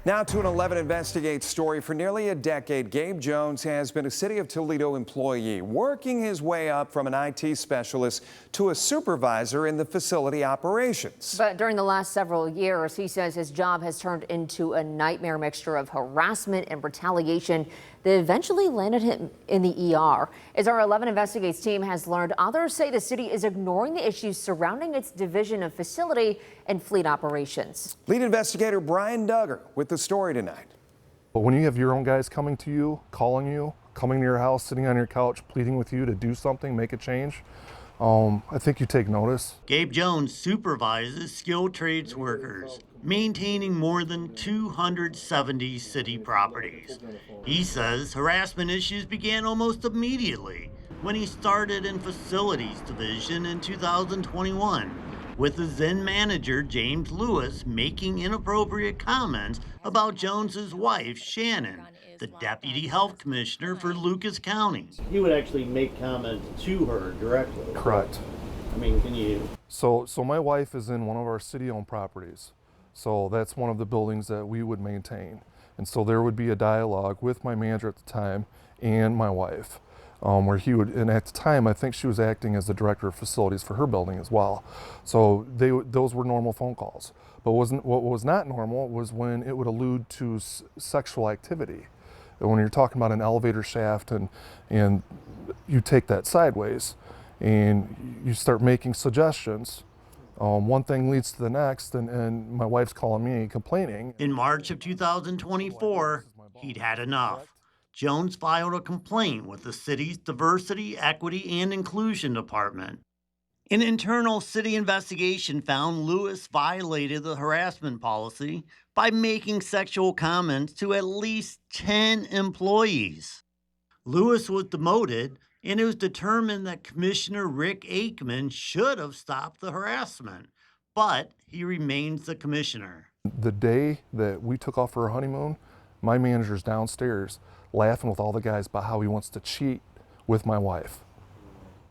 Now to an 11 Investigates story. For nearly a decade, Gabe Jones has been a City of Toledo employee, working his way up from an IT specialist to a supervisor in the facility operations. But during the last several years, he says his job has turned into a nightmare mixture of harassment and retaliation that eventually landed him in the ER. As our 11 Investigates team has learned, others say the city is ignoring the issues surrounding its division of facility and fleet operations. Lead investigator Brian Duggar with the story tonight. But when you have your own guys coming to you, calling you, coming to your house, sitting on your couch, pleading with you to do something, make a change, I think you take notice. Gabe Jones supervises skilled trades workers, maintaining more than 270 city properties. He says harassment issues began almost immediately when he started in Facilities Division in 2021, with the then manager James Lewis making inappropriate comments about Jones's wife, Shannon, the deputy health commissioner for Lucas County. He would actually make comments to her directly. Correct. I mean, can you? So my wife is in one of our city-owned properties. So that's one of the buildings that we would maintain. And so there would be a dialogue with my manager at the time and my wife, where he would, and at the time, I think she was acting as the director of facilities for her building as well. So those were normal phone calls. But what was not normal was when it would allude to sexual activity. And when you're talking about an elevator shaft and you take that sideways and you start making suggestions, one thing leads to the next, and my wife's calling me complaining. In March of 2024, he'd had enough. Jones filed a complaint with the city's Diversity, Equity, and Inclusion Department. An internal city investigation found Lewis violated the harassment policy by making sexual comments to at least 10 employees. Lewis was demoted, and it was determined that Commissioner Rick Aikman should have stopped the harassment, but he remains the commissioner. The day that we took off for our honeymoon, my manager's downstairs laughing with all the guys about how he wants to cheat with my wife.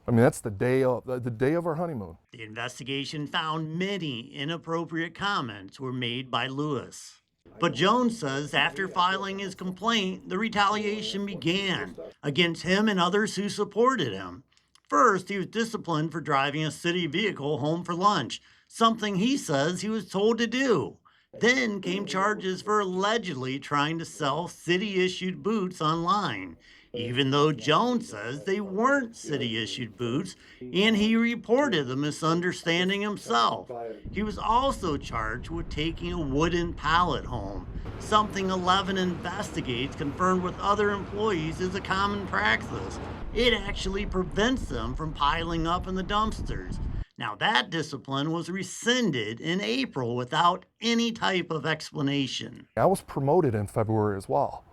I mean, that's the day of our honeymoon. The investigation found many inappropriate comments were made by Lewis. But Jones says after filing his complaint, the retaliation began against him and others who supported him. First, he was disciplined for driving a city vehicle home for lunch, something he says he was told to do. Then came charges for allegedly trying to sell city-issued boots online, even though Jones says they weren't city-issued boots, and he reported the misunderstanding himself. He was also charged with taking a wooden pallet home, something 11 Investigates confirmed with other employees is a common practice. It actually prevents them from piling up in the dumpsters. Now, that discipline was rescinded in April without any type of explanation. I was promoted in February as well.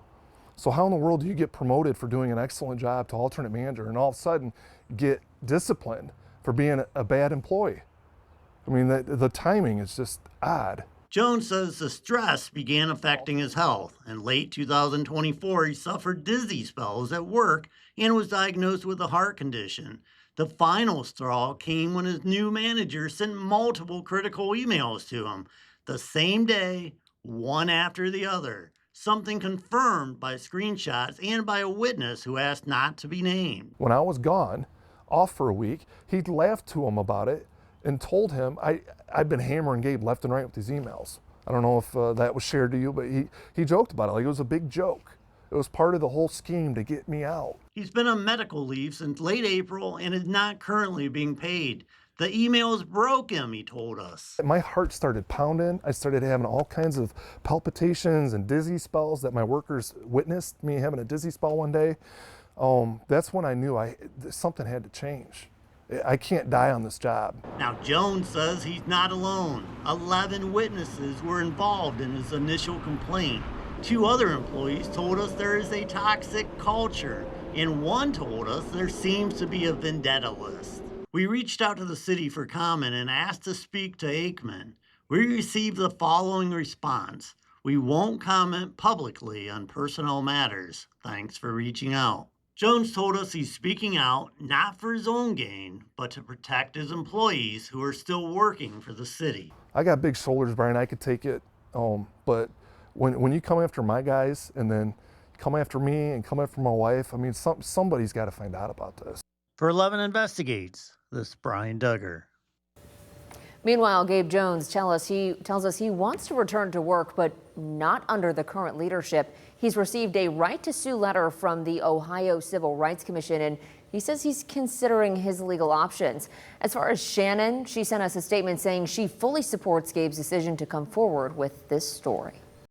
So how in the world do you get promoted for doing an excellent job to alternate manager and all of a sudden get disciplined for being a bad employee? I mean, the timing is just odd. Jones says the stress began affecting his health. In late 2024, he suffered dizzy spells at work and was diagnosed with a heart condition. The final straw came when his new manager sent multiple critical emails to him the same day, one after the other, something confirmed by screenshots and by a witness who asked not to be named. When I was gone, off for a week, he laughed to him about it and told him I'd been hammering Gabe left and right with these emails. I don't know if that was shared to you, but he joked about it like it was a big joke. It was part of the whole scheme to get me out. He's been on medical leave since late April and is not currently being paid. The emails broke him, he told us. My heart started pounding. I started having all kinds of palpitations and dizzy spells that my workers witnessed me having a dizzy spell one day. That's when I knew something had to change. I can't die on this job. Now, Jones says he's not alone. 11 witnesses were involved in his initial complaint. 2 other employees told us there is a toxic culture, and one told us there seems to be a vendetta list. We reached out to the city for comment and asked to speak to Aikman. We received the following response: "We won't comment publicly on personnel matters. Thanks for reaching out." Jones told us he's speaking out not for his own gain, but to protect his employees who are still working for the city. I got big shoulders, Brian. I could take it, but when you come after my guys and then come after me and come after my wife, I mean, somebody's got to find out about this. For 11 Investigates, this is Brian Duggar. Meanwhile, Gabe Jones tells us he wants to return to work, but not under the current leadership. He's received a right to sue letter from the Ohio Civil Rights Commission, and he says he's considering his legal options. As far as Shannon, she sent us a statement saying she fully supports Gabe's decision to come forward with this story.